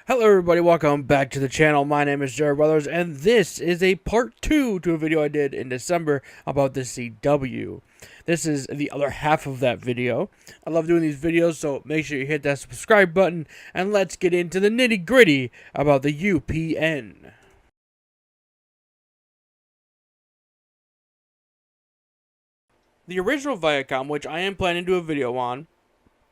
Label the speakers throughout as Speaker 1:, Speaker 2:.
Speaker 1: Hello everybody, welcome back to the channel. My name is Jared Brothers, and this is a part 2 to a video I did in December about the CW. This is the other half of that video. I love doing these videos, so make sure you hit that subscribe button, and let's get into the nitty gritty about the UPN. The original Viacom, which I am planning to do a video on,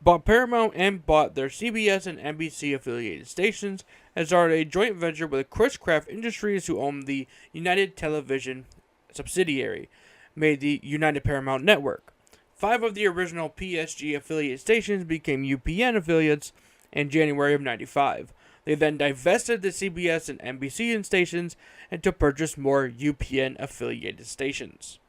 Speaker 1: bought Paramount and bought their CBS and NBC affiliated stations and started a joint venture with Chris-Craft Industries, who owned the United Television subsidiary, made the United Paramount Network. 5 of the original PSG affiliate stations became UPN affiliates in January of '95. They then divested the CBS and NBC stations and to purchase more UPN affiliated stations.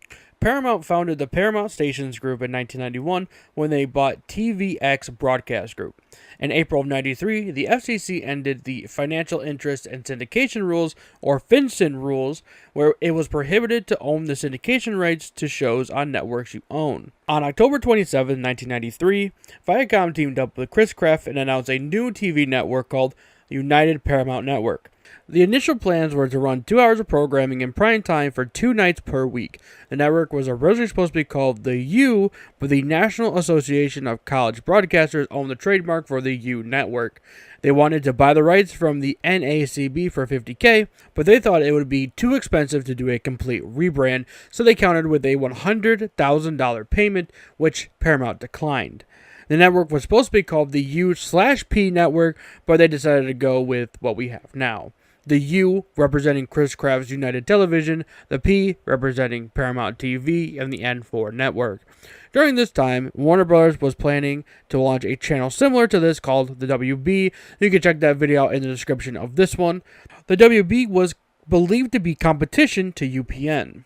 Speaker 1: Paramount founded the Paramount Stations Group in 1991 when they bought TVX Broadcast Group. In April of '93, the FCC ended the Financial Interest and Syndication Rules, or FinCEN rules, where it was prohibited to own the syndication rights to shows on networks you own. On October 27, 1993, Viacom teamed up with Chris-Craft and announced a new TV network called United Paramount Network. The initial plans were to run 2 hours of programming in prime time for 2 nights per week. The network was originally supposed to be called the U, but the National Association of College Broadcasters owned the trademark for the U network. They wanted to buy the rights from the NACB for $50K, but they thought it would be too expensive to do a complete rebrand, so they countered with a $100,000 payment, which Paramount declined. The network was supposed to be called the U/P network, but they decided to go with what we have now. The U representing Chris-Craft's United Television, the P representing Paramount TV, and the N for Network. During this time, Warner Bros. Was planning to launch a channel similar to this called the WB. You can check that video out in the description of this one. The WB was believed to be competition to UPN.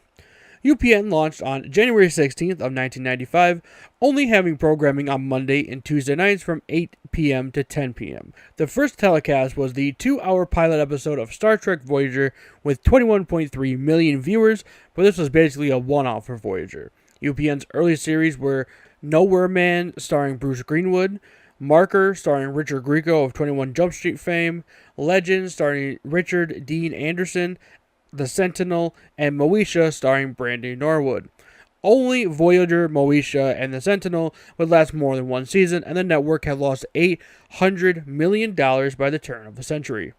Speaker 1: UPN launched on January 16th of 1995, only having programming on Monday and Tuesday nights from 8 p.m. to 10 p.m. The first telecast was the 2-hour pilot episode of Star Trek Voyager with 21.3 million viewers, but this was basically a one-off for Voyager. UPN's early series were Nowhere Man, starring Bruce Greenwood, Marker, starring Richard Grieco of 21 Jump Street fame, Legend, starring Richard Dean Anderson, The Sentinel, and Moesha, starring Brandy Norwood. Only Voyager, Moesha, and The Sentinel would last more than one season, and the network had lost $800 million by the turn of the century.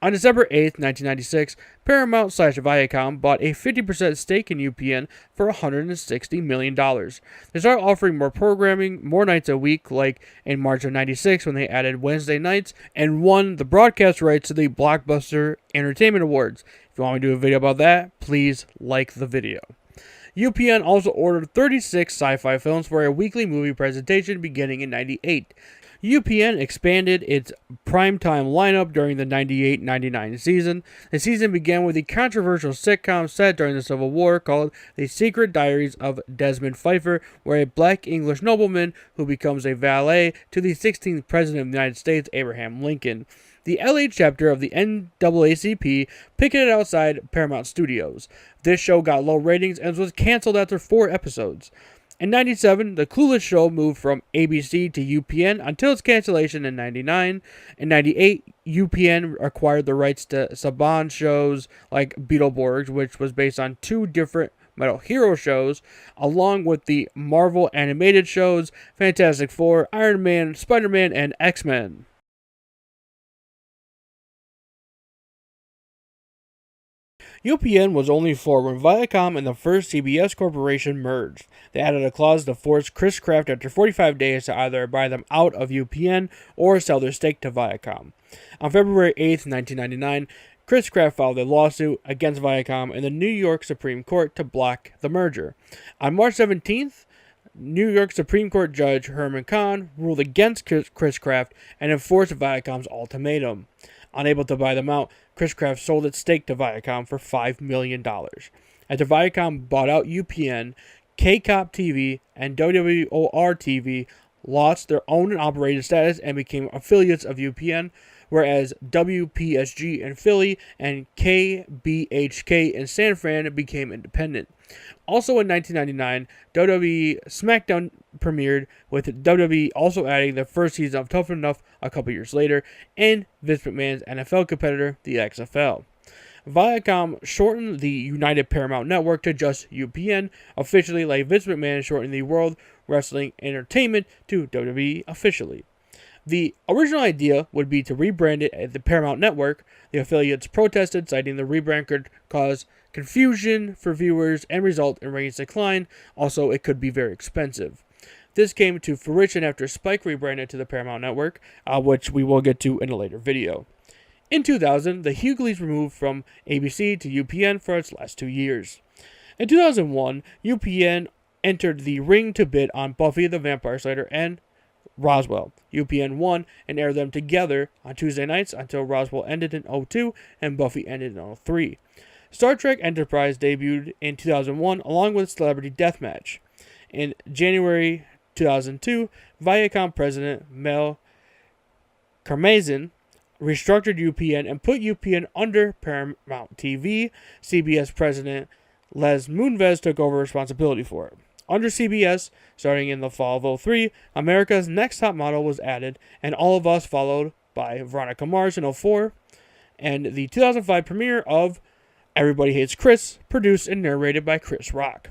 Speaker 1: On December 8, 1996, Paramount/Viacom bought a 50% stake in UPN for $160 million. They started offering more programming, more nights a week, like in March of '96 when they added Wednesday nights, and won the broadcast rights to the Blockbuster Entertainment Awards. If you want me to do a video about that, please like the video. UPN also ordered 36 sci-fi films for a weekly movie presentation beginning in '98. UPN expanded its primetime lineup during the '98-'99 season. The season began with the controversial sitcom set during the Civil War called The Secret Diaries of Desmond Pfeiffer, where a black English nobleman who becomes a valet to the 16th President of the United States, Abraham Lincoln. The LA chapter of the NAACP picketed outside Paramount Studios. This show got low ratings and was canceled after 4 episodes. In '97, The Clueless Show moved from ABC to UPN until its cancellation in '99. In '98, UPN acquired the rights to Saban shows like Beetleborgs, which was based on 2 different Metal Hero shows, along with the Marvel animated shows Fantastic Four, Iron Man, Spider-Man, and X-Men. UPN was only 4 when Viacom and the first CBS Corporation merged. They added a clause to force Chris-Craft after 45 days to either buy them out of UPN or sell their stake to Viacom. On February 8, 1999, Chris-Craft filed a lawsuit against Viacom in the New York Supreme Court to block the merger. On March 17th, New York Supreme Court Judge Herman Kahn ruled against Chris-Craft and enforced Viacom's ultimatum. Unable to buy them out, Chris-Craft sold its stake to Viacom for $5 million. After Viacom bought out UPN, KCOP TV and WWOR TV lost their owned and operated status and became affiliates of UPN, whereas WPSG in Philly and KBHK in San Fran became independent. Also in 1999, WWE SmackDown premiered, with WWE also adding the first season of Tough Enough a couple years later, and Vince McMahon's NFL competitor, the XFL. Viacom shortened the United Paramount Network to just UPN, officially, like Vince McMahon shortened the World Wrestling Entertainment to WWE officially. The original idea would be to rebrand it as the Paramount Network. The affiliates protested, citing the rebrand could cause confusion for viewers and result in ratings decline. Also, it could be very expensive. This came to fruition after Spike rebranded to the Paramount Network, which we will get to in a later video. In 2000, the Hughleys were moved from ABC to UPN for its last 2 years. In 2001, UPN entered the ring to bid on Buffy the Vampire Slayer and Roswell. UPN won and aired them together on Tuesday nights until Roswell ended in 2002 and Buffy ended in 2003. Star Trek Enterprise debuted in 2001 along with Celebrity Deathmatch. In January 2002, Viacom president Mel Karmazin restructured UPN and put UPN under Paramount TV. CBS president Les Moonves took over responsibility for it. Under CBS, starting in the fall of 2003, America's Next Top Model was added, and All of Us followed by Veronica Mars in 2004, and the 2005 premiere of Everybody Hates Chris, produced and narrated by Chris Rock.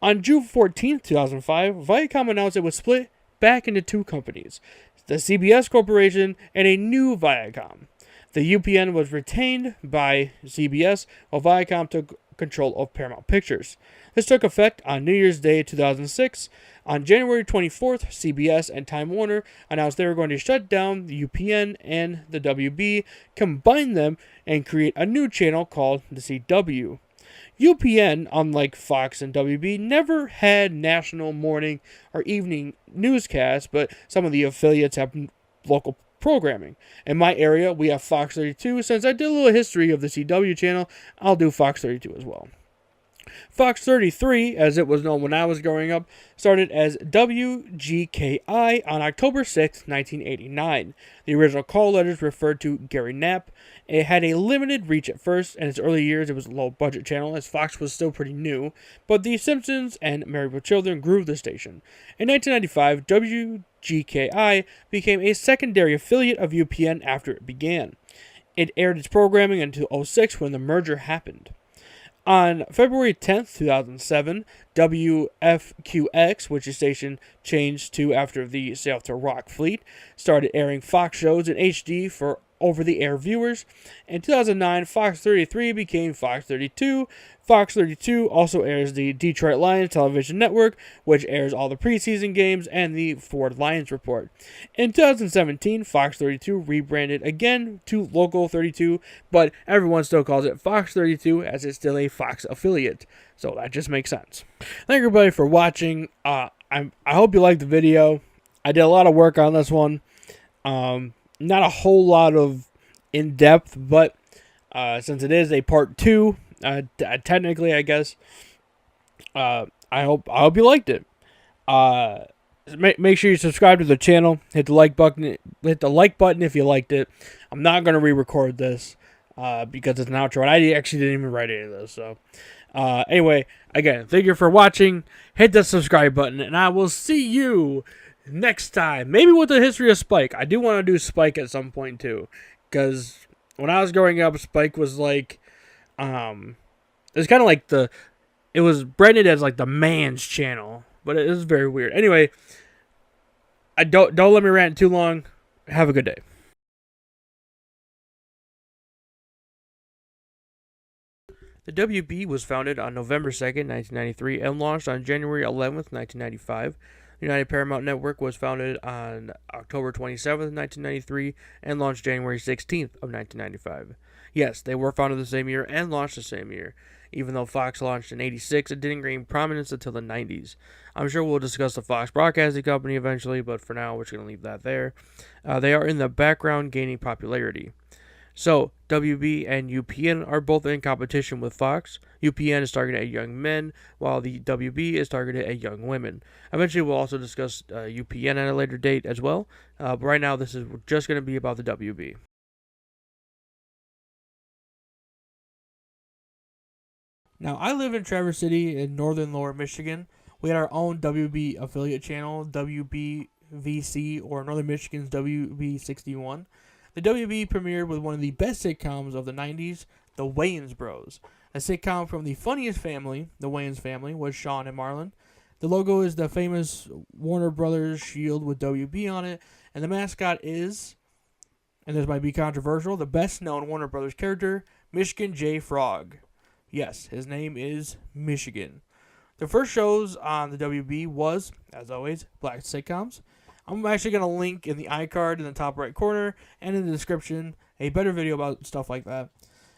Speaker 1: On June 14, 2005, Viacom announced it would split back into two companies, the CBS Corporation and a new Viacom. The UPN was retained by CBS, while Viacom took control of Paramount Pictures. This took effect on New Year's Day 2006. On January 24th, CBS and Time Warner announced they were going to shut down the UPN and the WB, combine them, and create a new channel called the CW. UPN, unlike Fox and WB, never had national morning or evening newscasts, but some of the affiliates have local programming. In my area, we have Fox 32. Since I did a little history of the CW channel, I'll do Fox 32 as well. Fox 33, as it was known when I was growing up, started as WGKI on October 6, 1989. The original call letters referred to Gary Knapp. It had a limited reach at first. In its early years, it was a low-budget channel, as Fox was still pretty new, but The Simpsons and Married with Children grew the station. In 1995, WGKI became a secondary affiliate of UPN after it began. It aired its programming until 2006 when the merger happened. On February 10th, 2007, WFQX, which the station changed to after the sale to Rock Fleet, started airing Fox shows in HD for over-the-air viewers. In 2009, Fox 33 became Fox 32. Fox 32 also airs the Detroit Lions television network, which airs all the preseason games and the Ford Lions Report. In 2017, Fox 32 rebranded again to Local 32, but everyone still calls it Fox 32 as it's still a Fox affiliate. So that just makes sense. Thank everybody for watching. I hope you liked the video. I did a lot of work on this one. Not a whole lot of in-depth, but since it is a part 2, technically, I guess, I hope you liked it. Make sure you subscribe to the channel. Hit the like button. Hit the like button if you liked it. I'm not gonna re-record this because it's an outro, and I actually didn't even write any of this. So, anyway, again, thank you for watching. Hit the subscribe button, and I will see you next time, maybe with the history of Spike. I do want to do Spike at some point too, because when I was growing up, Spike was like, it was kind of like it was branded as like the man's channel, but it was very weird. Anyway, I don't let me rant too long. Have a good day. The WB was founded on November 2nd, 1993, and launched on January 11th, 1995. United Paramount Network was founded on October 27th, 1993, and launched January 16th of 1995. Yes, they were founded the same year and launched the same year. Even though Fox launched in 86, it didn't gain prominence until the 90s. I'm sure we'll discuss the Fox Broadcasting Company eventually, but for now, we're just going to leave that there. They are in the background gaining popularity. So, WB and UPN are both in competition with Fox. UPN is targeted at young men, while the WB is targeted at young women. Eventually, we'll also discuss UPN at a later date as well, but right now, this is just going to be about the WB. Now, I live in Traverse City in northern Lower Michigan. We had our own WB affiliate channel, WBVC, or Northern Michigan's WB61. The WB premiered with one of the best sitcoms of the 90s, The Wayans Bros. A sitcom from the funniest family, the Wayans family, was Sean and Marlon. The logo is the famous Warner Brothers shield with WB on it, and the mascot is, and this might be controversial, the best known Warner Brothers character, Michigan J. Frog. Yes, his name is Michigan. The first shows on the WB was, as always, black sitcoms. I'm actually going to link in the iCard in the top right corner and in the description a better video about stuff like that.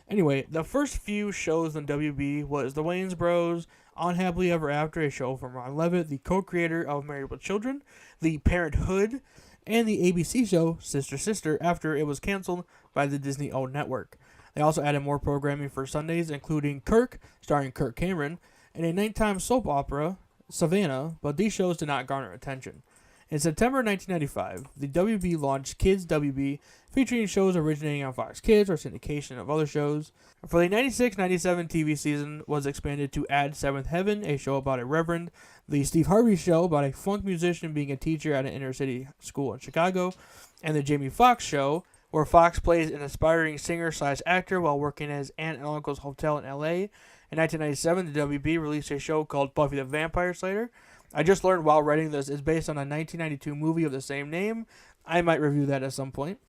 Speaker 1: Anyway, the first few shows on WB was The Wayans Bros, Unhappily Ever After, a show from Ron Levitt, the co-creator of Married with Children, The Parenthood, and the ABC show Sister Sister after it was canceled by the Disney-owned network. They also added more programming for Sundays, including Kirk, starring Kirk Cameron, and a nighttime soap opera, Savannah, but these shows did not garner attention. In September 1995, the WB launched Kids WB, featuring shows originating on Fox Kids or syndication of other shows. For the 96-97 TV season was expanded to add Seventh Heaven, a show about a reverend, the Steve Harvey Show about a funk musician being a teacher at an inner city school in Chicago, and the Jamie Foxx Show, where Fox plays an aspiring singer/actor while working as Aunt and Uncle's Hotel in L.A. In 1997, the WB released a show called Buffy the Vampire Slayer. I just learned while writing this it's based on a 1992 movie of the same name. I might review that at some point.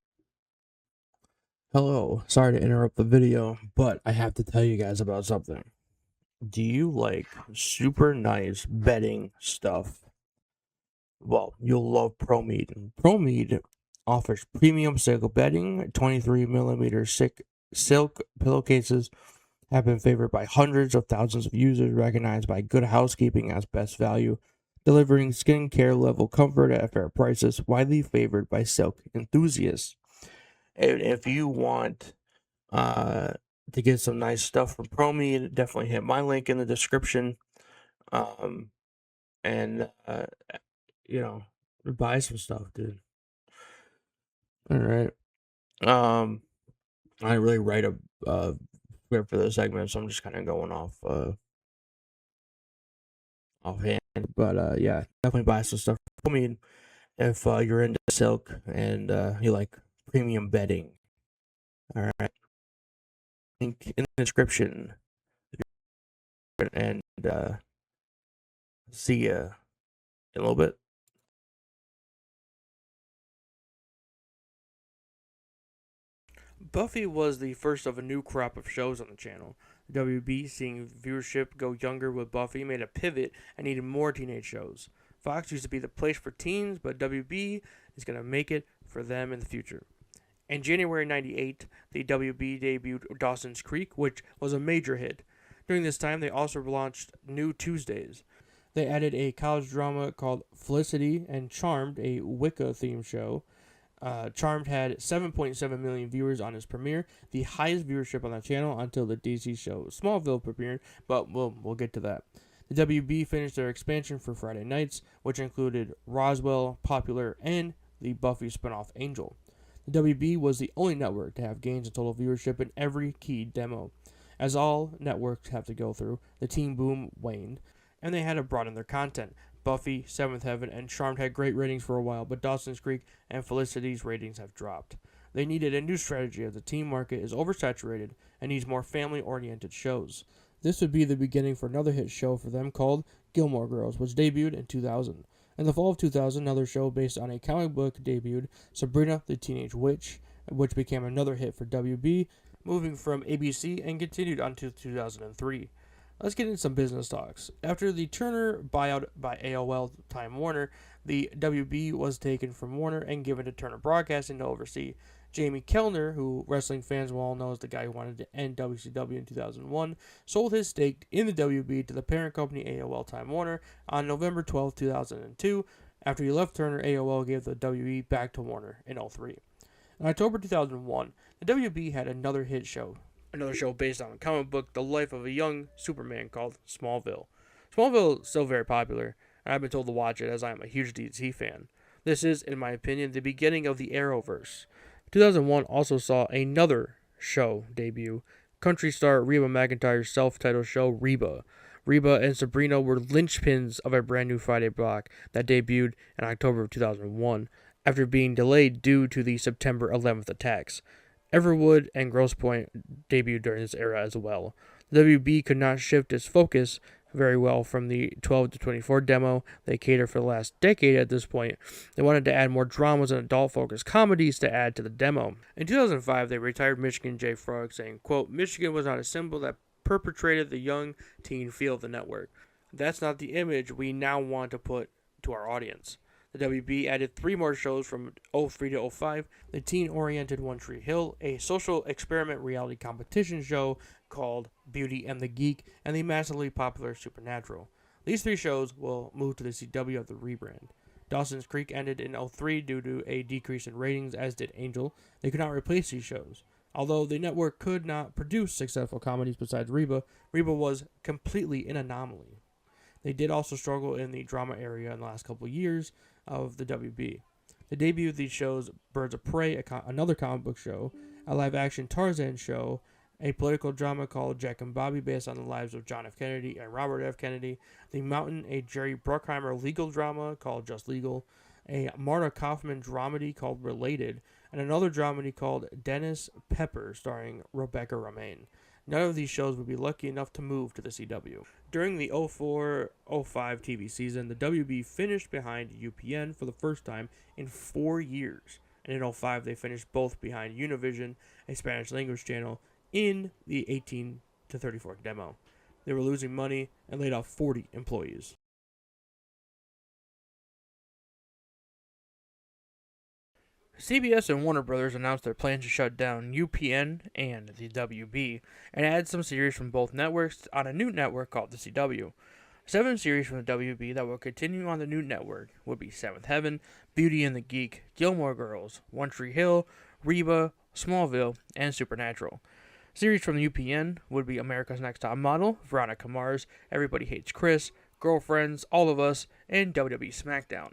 Speaker 1: Hello, sorry to interrupt the video, but I have to tell you guys about something. Do you like super nice bedding stuff? Well, you'll love ProMed. ProMed offers premium silk bedding, 23mm silk pillowcases have been favored by hundreds of thousands of users, recognized by Good Housekeeping as best value, delivering skincare level comfort at fair prices, widely favored by silk enthusiasts. And if you want to get some nice stuff from ProMed, definitely hit my link in the description, and buy some stuff, dude. All right. I didn't really write a script for this segment, so I'm just kind of going offhand. But yeah, definitely buy some stuff. I mean, if you're into silk and you like premium bedding. All right. Link in the description. And see ya in a little bit. Buffy was the first of a new crop of shows on the channel. WB, seeing viewership go younger with Buffy, made a pivot and needed more teenage shows. Fox used to be the place for teens, but WB is going to make it for them in the future. In January 98, the WB debuted Dawson's Creek, which was a major hit. During this time, they also launched New Tuesdays. They added a college drama called Felicity and Charmed, a Wicca-themed show. Charmed had 7.7 million viewers on its premiere, the highest viewership on the channel until the DC show Smallville premiered, but we'll get to that. The WB finished their expansion for Friday nights, which included Roswell, Popular, and the Buffy spinoff Angel. The WB was the only network to have gains in total viewership in every key demo. As all networks have to go through, the teen boom waned, and they had to broaden their content. Buffy, Seventh Heaven, and Charmed had great ratings for a while, but Dawson's Creek and Felicity's ratings have dropped. They needed a new strategy as the teen market is oversaturated and needs more family-oriented shows. This would be the beginning for another hit show for them called Gilmore Girls, which debuted in 2000. In the fall of 2000, another show based on a comic book debuted, Sabrina the Teenage Witch, which became another hit for WB, moving from ABC and continued until 2003. Let's get into some business talks. After the Turner buyout by AOL Time Warner, the WB was taken from Warner and given to Turner Broadcasting to oversee. Jamie Kellner, who wrestling fans will all know as the guy who wanted to end WCW in 2001, sold his stake in the WB to the parent company AOL Time Warner on November 12, 2002. After he left Turner, AOL gave the WB back to Warner in 2003. In October 2001, the WB had another show based on a comic book, The Life of a Young Superman, called Smallville. Smallville is still very popular, and I've been told to watch it as I am a huge DC fan. This is, in my opinion, the beginning of the Arrowverse. 2001 also saw another show debut, country star Reba McEntire's self-titled show, Reba. Reba and Sabrina were linchpins of a brand new Friday block that debuted in October of 2001, after being delayed due to the September 11th attacks. Everwood and Grosse Pointe debuted during this era as well. The WB could not shift its focus very well from the 12 to 24 demo they catered for the last decade at this point. They wanted to add more dramas and adult-focused comedies to add to the demo. In 2005, they retired Michigan J. Frog, saying, quote, "Michigan was not a symbol that perpetrated the young teen feel of the network. That's not the image we now want to put to our audience." The WB added 3 more shows from 03 to 05, the teen-oriented One Tree Hill, a social experiment reality competition show called Beauty and the Geek, and the massively popular Supernatural. These 3 shows will move to the CW of the rebrand. Dawson's Creek ended in 03 due to a decrease in ratings, as did Angel. They could not replace these shows. Although the network could not produce successful comedies besides Reba, Reba was completely an anomaly. They did also struggle in the drama area in the last couple of years of the WB. The debut of these shows, Birds of Prey, another comic book show, a live-action Tarzan show, a political drama called Jack and Bobby based on the lives of John F. Kennedy and Robert F. Kennedy, The Mountain, a Jerry Bruckheimer legal drama called Just Legal, a Marta Kaufman dramedy called Related, and another dramedy called Dennis Pepper starring Rebecca Romaine. None of these shows would be lucky enough to move to the CW. During the 04-05 TV season, the WB finished behind UPN for the first time in 4 years. And in 05, they finished both behind Univision, a Spanish language channel, in the 18 to 34 demo. They were losing money and laid off 40 employees. CBS and Warner Brothers announced their plans to shut down UPN and the WB and add some series from both networks on a new network called the CW. 7 series from the WB that will continue on the new network would be Seventh Heaven, Beauty and the Geek, Gilmore Girls, One Tree Hill, Reba, Smallville, and Supernatural. Series from the UPN would be America's Next Top Model, Veronica Mars, Everybody Hates Chris, Girlfriends, All of Us, and WWE SmackDown.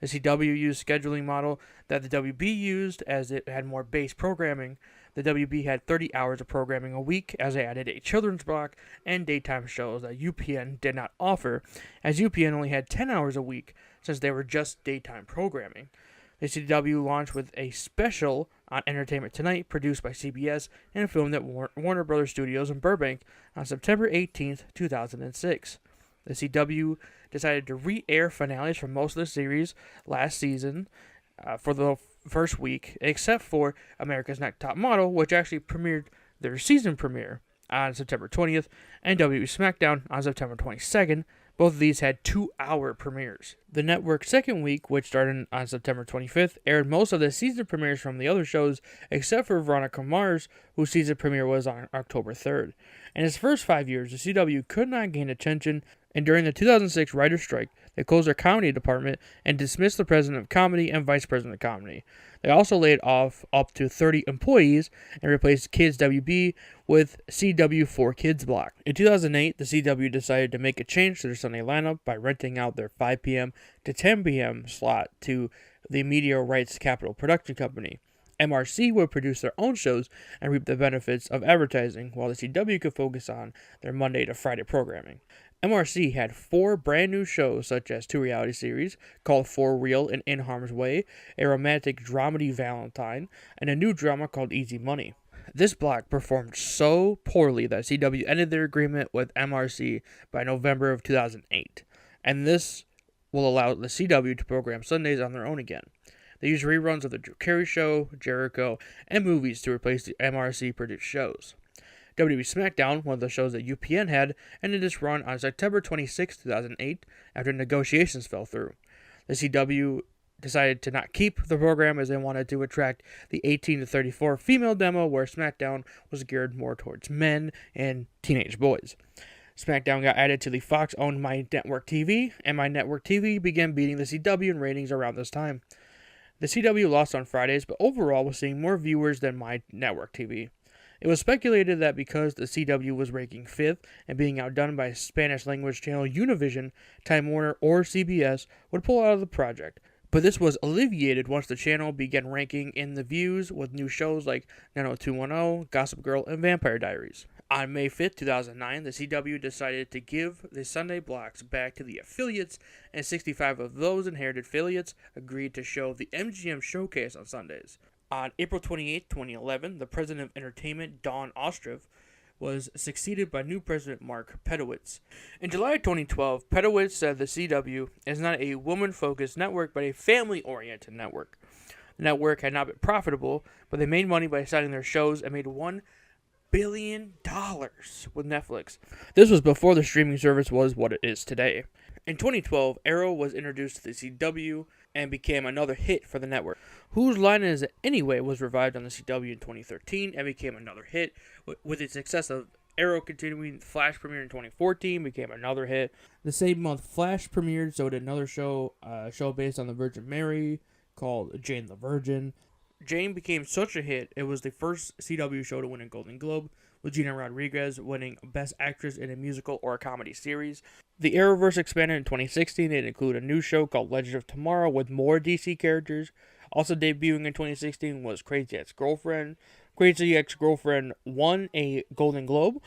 Speaker 1: The CW used scheduling model that the WB used, as it had more base programming. The WB had 30 hours of programming a week, as they added a children's block and daytime shows that UPN did not offer, as UPN only had 10 hours a week since they were just daytime programming. The CW launched with a special on Entertainment Tonight produced by CBS and filmed at Warner Brothers Studios in Burbank on September 18, 2006. The CW decided to re-air finales for most of the series last season for the first week, except for America's Next Top Model, which actually premiered their season premiere on September 20th, and WWE SmackDown on September 22nd. Both of these had 2-hour premieres. The network's second week, which started on September 25th, aired most of the season premieres from the other shows, except for Veronica Mars, whose season premiere was on October 3rd. In its first 5 years, the CW could not gain attention, and during the 2006 writer's strike, they closed their comedy department and dismissed the president of comedy and vice president of comedy. They also laid off up to 30 employees and replaced Kids WB with CW 4Kids block. In 2008, the CW decided to make a change to their Sunday lineup by renting out their 5 p.m. to 10 p.m. slot to the Media Rights Capital Production Company. MRC would produce their own shows and reap the benefits of advertising, while the CW could focus on their Monday to Friday programming. MRC had 4 brand new shows, such as 2 reality series called For Real and In Harm's Way, a romantic dramedy Valentine, and a new drama called Easy Money. This block performed so poorly that CW ended their agreement with MRC by November of 2008, and this will allow the CW to program Sundays on their own again. They use reruns of The Drew Carey Show, Jericho, and movies to replace the MRC-produced shows. WWE SmackDown, one of the shows that UPN had, ended its run on September 26, 2008, after negotiations fell through. The CW decided to not keep the program as they wanted to attract the 18 to 34 female demo, where SmackDown was geared more towards men and teenage boys. SmackDown got added to the Fox-owned My Network TV, and My Network TV began beating the CW in ratings around this time. The CW lost on Fridays, but overall was seeing more viewers than My Network TV. It was speculated that because the CW was ranking 5th and being outdone by Spanish-language channel Univision, Time Warner, or CBS would pull out of the project. But this was alleviated once the channel began ranking in the views with new shows like 90210, Gossip Girl, and Vampire Diaries. On May 5, 2009, the CW decided to give the Sunday blocks back to the affiliates, and 65 of those inherited affiliates agreed to show the MGM Showcase on Sundays. On April 28, 2011, the president of entertainment, Dawn Ostrov, was succeeded by new president Mark Pedowitz. In July 2012, Pedowitz said the CW is not a woman-focused network, but a family-oriented network. The network had not been profitable, but they made money by selling their shows and made $1 billion with Netflix. This was before the streaming service was what it is today. In 2012, Arrow was introduced to the CW and became another hit for the network. Whose Line Is It Anyway was revived on the CW in 2013 and became another hit. With its success of Arrow continuing, Flash premiered in 2014, became another hit. The same month, Flash premiered, so did another show, based on the Virgin Mary called Jane the Virgin. Jane became such a hit, it was the first CW show to win a Golden Globe, with Gina Rodriguez winning Best Actress in a Musical or a Comedy Series. The Arrowverse expanded in 2016 and included a new show called Legend of Tomorrow with more DC characters. Also debuting in 2016 was Crazy Ex-Girlfriend. Crazy Ex-Girlfriend won a Golden Globe.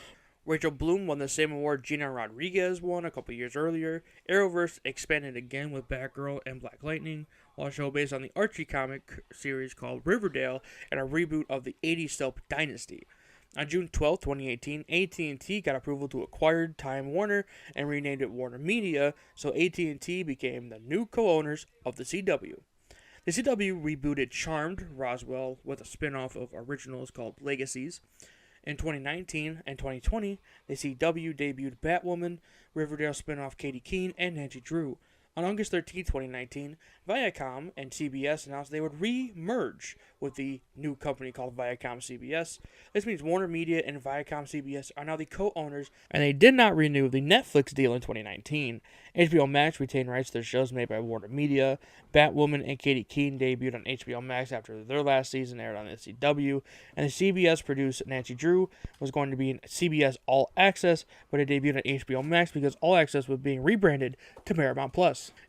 Speaker 1: Rachel Bloom won the same award Gina Rodriguez won a couple years earlier. Arrowverse expanded again with Batgirl and Black Lightning, while a show based on the Archie comic series called Riverdale and a reboot of the 80s soap Dynasty. On June 12, 2018, AT&T got approval to acquire Time Warner and renamed it Warner Media, so AT&T became the new co-owners of the CW. The CW rebooted Charmed, Roswell, with a spin-off of originals called Legacies. In 2019 and 2020, the CW debuted Batwoman, Riverdale spin-off Katie Keene, and Nancy Drew. On August 13, 2019, Viacom and CBS announced they would re-merge with the new company called Viacom-CBS. This means Warner Media and Viacom-CBS are now the co-owners, and they did not renew the Netflix deal in 2019. HBO Max retained rights to their shows made by Warner Media. Batwoman and Katie Keene debuted on HBO Max after their last season aired on the CW, and the CBS-produced Nancy Drew was going to be in CBS All Access, but it debuted on HBO Max because All Access was being rebranded to Paramount+.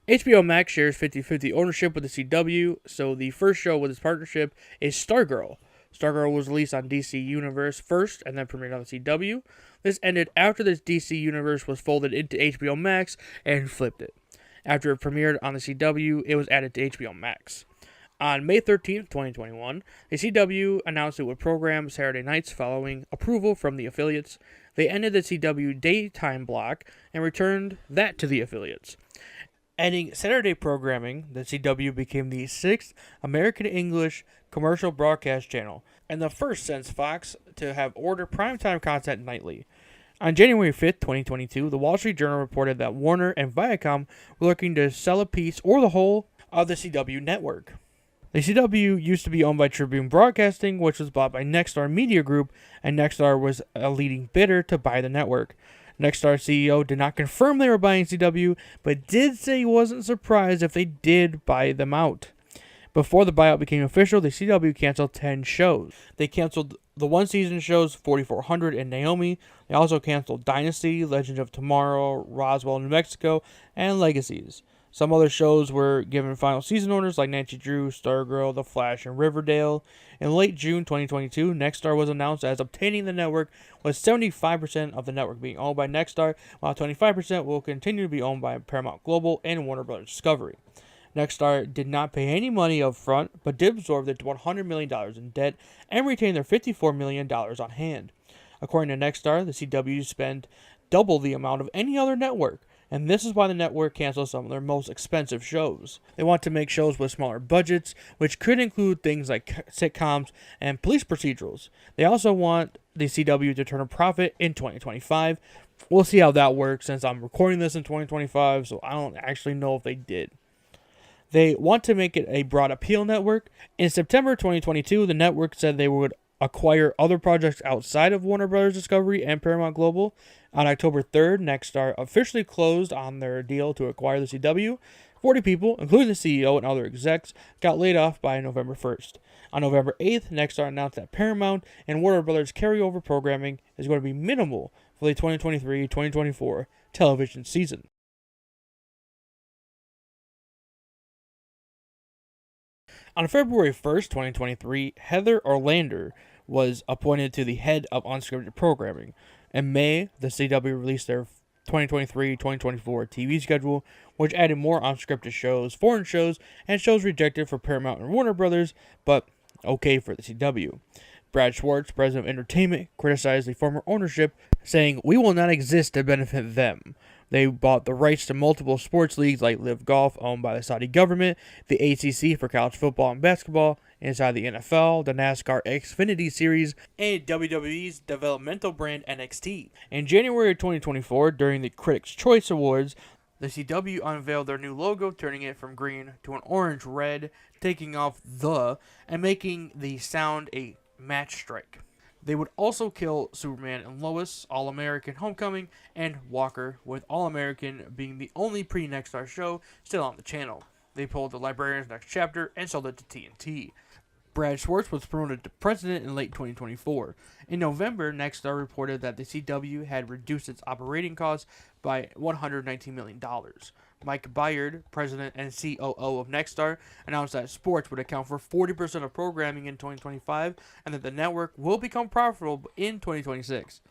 Speaker 1: HBO Max shares 50-50 ownership with the CW, so the first show with this partnership is Stargirl. Stargirl was released on DC Universe first and then premiered on the CW. This ended after the DC Universe was folded into HBO Max and flipped it. After it premiered on the CW, it was added to HBO Max. On May 13, 2021, the CW announced it would program Saturday nights following approval from the affiliates. They ended the CW daytime block and returned that to the affiliates. Ending Saturday programming, the CW became the 6th American English commercial broadcast channel, and the first since Fox to have ordered primetime content nightly. On January 5th, 2022, the Wall Street Journal reported that Warner and Viacom were looking to sell a piece or the whole of the CW network. The CW used to be owned by Tribune Broadcasting, which was bought by Nexstar Media Group, and Nexstar was a leading bidder to buy the network. Nexstar CEO did not confirm they were buying CW, but did say he wasn't surprised if they did buy them out. Before the buyout became official, the CW canceled 10 shows. They canceled the one-season shows 4400 and Naomi. They also canceled Dynasty, Legend of Tomorrow, Roswell, New Mexico, and Legacies. Some other shows were given final season orders like Nancy Drew, Stargirl, The Flash, and Riverdale. In late June 2022, Nexstar was announced as obtaining the network, with 75% of the network being owned by Nexstar, while 25% will continue to be owned by Paramount Global and Warner Bros. Discovery. Nexstar did not pay any money up front, but did absorb the $100 million in debt and retain their $54 million on hand. According to Nexstar, the CW spent double the amount of any other network, and this is why the network cancels some of their most expensive shows. They want to make shows with smaller budgets, which could include things like sitcoms and police procedurals. They also want the CW to turn a profit in 2025. We'll see how that works, since I'm recording this in 2025, so I don't actually know if they did. They want to make it a broad appeal network. In September 2022, the network said they would acquire other projects outside of Warner Bros. Discovery and Paramount Global. On October 3rd, Nexstar officially closed on their deal to acquire the CW 40 people, including the CEO and other execs, got laid off by November 1st. On November 8th, Nexstar announced that Paramount and Warner Brothers carryover programming is going to be minimal for the 2023-2024 television season. On February 1st, 2023, Heather Orlander was appointed to the head of unscripted programming. In May, the CW released their 2023-2024 TV schedule, which added more unscripted shows, foreign shows, and shows rejected for Paramount and Warner Brothers, but okay for the CW. Brad Schwartz, president of entertainment, criticized the former ownership, saying, "We will not exist to benefit them. They bought the rights to multiple sports leagues like Live Golf, owned by the Saudi government, the ACC for college football and basketball, inside the NFL, the NASCAR Xfinity Series, and WWE's developmental brand NXT." In January of 2024, during the Critics' Choice Awards, the CW unveiled their new logo, turning it from green to an orange-red, taking off "the" and making the sound a match strike. They would also kill Superman and Lois, All-American Homecoming, and Walker, with All-American being the only pre-Nexstar show still on the channel. They pulled The Librarian's Next Chapter and sold it to TNT. Brad Schwartz was promoted to president in late 2024. In November, Nexstar reported that the CW had reduced its operating costs by $119 million. Mike Byard, president and COO of Nexstar, announced that sports would account for 40% of programming in 2025 and that the network will become profitable in 2026.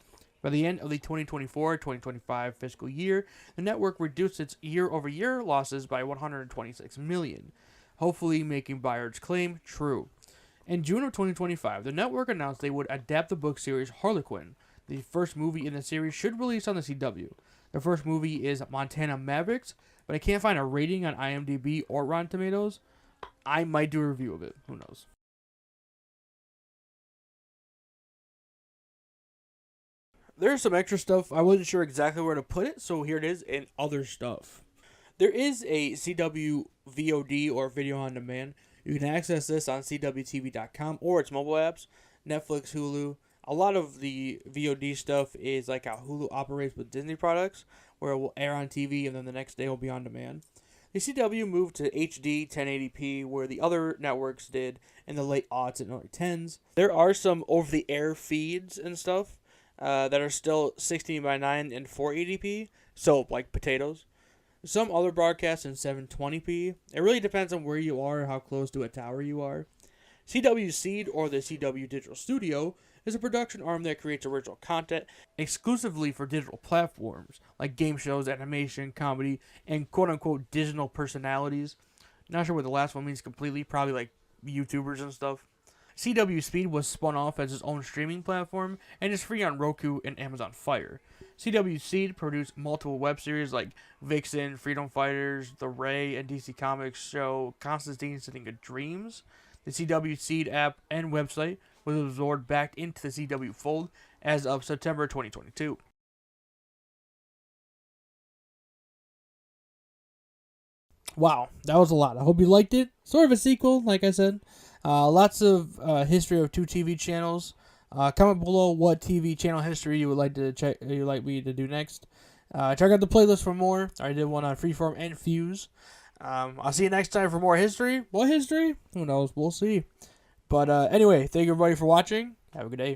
Speaker 1: By the end of the 2024-2025 fiscal year, the network reduced its year-over-year losses by $126 million, hopefully making Byard's claim true. In June of 2025, the network announced they would adapt the book series Harlequin. The first movie in the series should release on the CW. The first movie is Montana Mavericks, but I can't find a rating on IMDb or Rotten Tomatoes. I might do a review of it. Who knows? There's some extra stuff. I wasn't sure exactly where to put it, so here it is in other stuff. There is a CW VOD or video on demand. You can access this on CWTV.com or its mobile apps, Netflix, Hulu. A lot of the VOD stuff is like how Hulu operates with Disney products, where it will air on TV and then the next day it will be on demand. The CW moved to HD 1080p, where the other networks did in the late aughts and early 10s. There are some over-the-air feeds and stuff that are still 16:9 and 480p, so like potatoes. Some other broadcasts in 720p. It really depends on where you are, how close to a tower you are. CW Seed, or the CW Digital Studio, is a production arm that creates original content exclusively for digital platforms, like game shows, animation, comedy, and quote-unquote digital personalities. Not sure what the last one means completely, probably like YouTubers and stuff. CW Speed was spun off as its own streaming platform and is free on Roku and Amazon Fire. CW Seed produced multiple web series like Vixen, Freedom Fighters, The Ray, and DC Comics show Constantine Sitting of Dreams. The CW Seed app and website was absorbed back into the CW fold as of September 2022. Wow, that was a lot. I hope you liked it. Sort of a sequel, like I said. Lots of history of two TV channels. Comment below what TV channel history you would like to check. You'd like me to do next. Check out the playlist for more. I did one on Freeform and Fuse. I'll see you next time for more history. What history? Who knows? We'll see. But anyway, thank you everybody for watching. Have a good day.